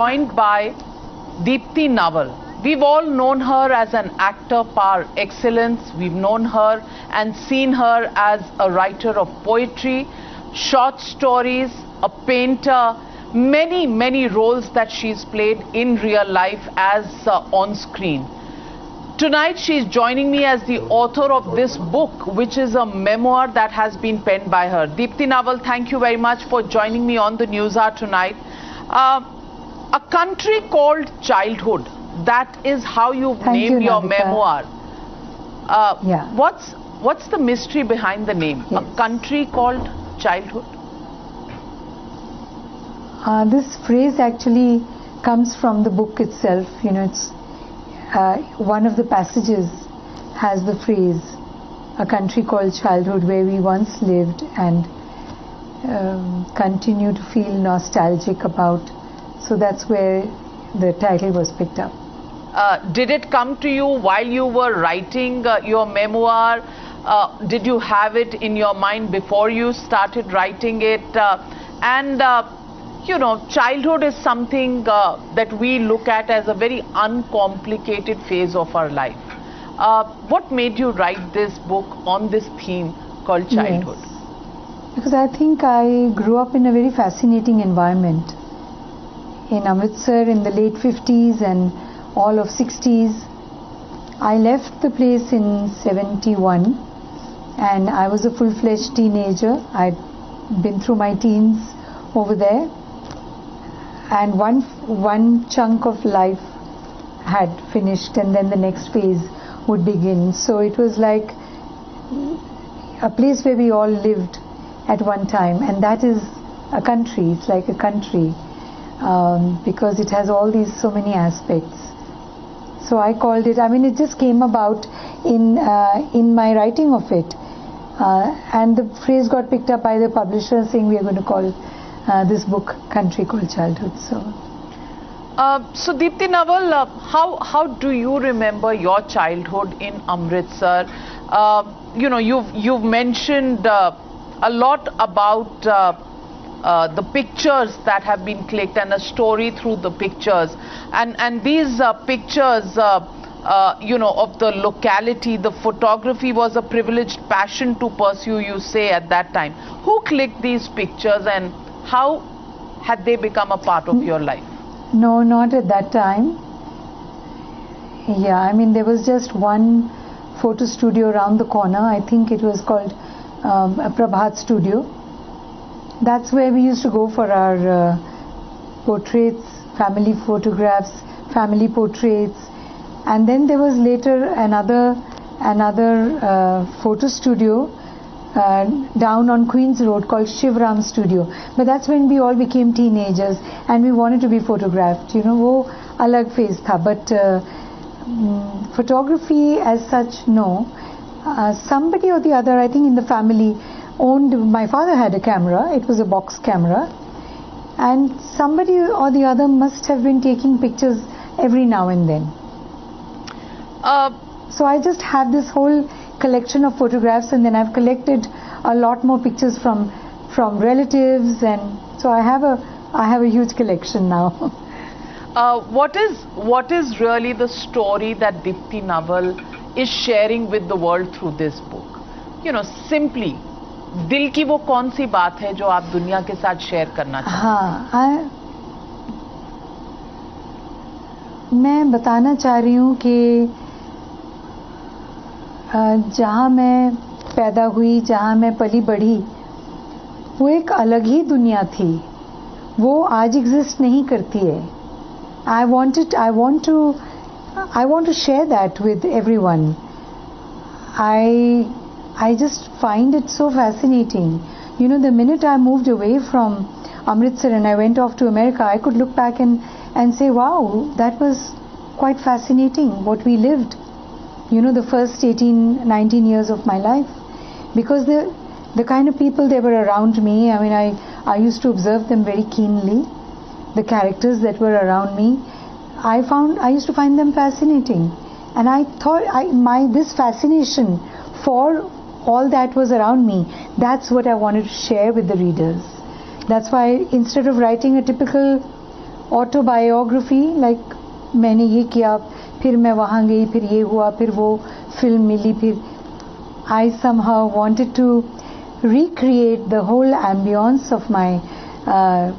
Joined by Deepti Naval. We've all known her as an actor par excellence. We've known her and seen her as a writer of poetry, short stories, a painter, many roles that she's played in real life as on screen. Tonight she's joining me as the author of this book, which is a memoir that has been penned by her. Deepti Naval, thank you very much for joining me on the News Hour tonight. A country called childhood, that is how you've named your memoir. What's the mystery behind the name? Yes. A country called childhood? This phrase actually comes from the book itself. You know, it's one of the passages has the phrase, a country called childhood, where we once lived and continue to feel nostalgic about. So that's where the title was picked up. Did it come to you while you were writing your memoir? Did you have it in your mind before you started writing it? You know, childhood is something that we look at as a very uncomplicated phase of our life. What made you write this book on this theme called childhood? Yes. Because I think I grew up in a very fascinating environment. In Amritsar in the late 50s and all of 60s. I left the place in 71 and I was a full-fledged teenager. I'd been through my teens over there, and one chunk of life had finished and then the next phase would begin. So it was like a place where we all lived at one time, and that is a country. It's like a country. Because it has all these so many aspects. So I called it, I mean, it just came about in my writing of it, and the phrase got picked up by the publisher saying we are going to call this book Country Called Childhood. So Deepti Naval, how do you remember your childhood in Amritsar? You know, you've mentioned a lot about the pictures that have been clicked and a story through the pictures, and these pictures you know, of the locality, the photography was a privileged passion to pursue, you say, at that time. Who clicked these pictures and how had they become a part of your life? No, not at that time. Yeah, I mean, there was just one photo studio around the corner. I think it was called a Prabhat Studio. That's where we used to go for our portraits, family photographs, family portraits. And then there was later another photo studio down on Queen's Road called Shivram Studio. But that's when we all became teenagers and we wanted to be photographed. You know, wo alag phase tha. But photography as such, no. Somebody or the other, I think in the family, my father had a camera. It was a box camera, and somebody or the other must have been taking pictures every now and then. So I just have this whole collection of photographs, and then I've collected a lot more pictures from relatives, and so I have a huge collection now. What is really the story that Deepti Naval is sharing with the world through this book? You know, simply, दिल की वो कौन सी बात है जो आप दुनिया के साथ शेयर करना चाहते हैं? हाँ, मैं बताना चाह रही हूँ कि जहाँ मैं पैदा हुई, जहाँ मैं पली बढ़ी, वो एक अलग ही दुनिया थी. वो आज एग्जिस्ट नहीं करती है. I want to share that with everyone. I just find it so fascinating. You know, the minute I moved away from Amritsar and I went off to America, I could look back and say, wow, that was quite fascinating what we lived. You know, the first 18, 19 years of my life. Because the kind of people they were around me, I mean, I used to observe them very keenly. The characters that were around me, I used to find them fascinating. And I thought this fascination for all that was around me, that's what I wanted to share with the readers. That's why instead of writing a typical Autobiography, like मैंने ये किया, फिर मैं वहाँ गई, फिर ये हुआ, फिर वो film मिली, फिर I somehow wanted to recreate the whole ambience of my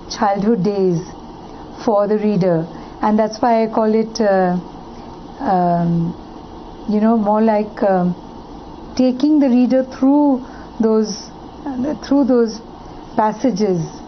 childhood days for the reader, and that's why I call it more like taking the reader through those passages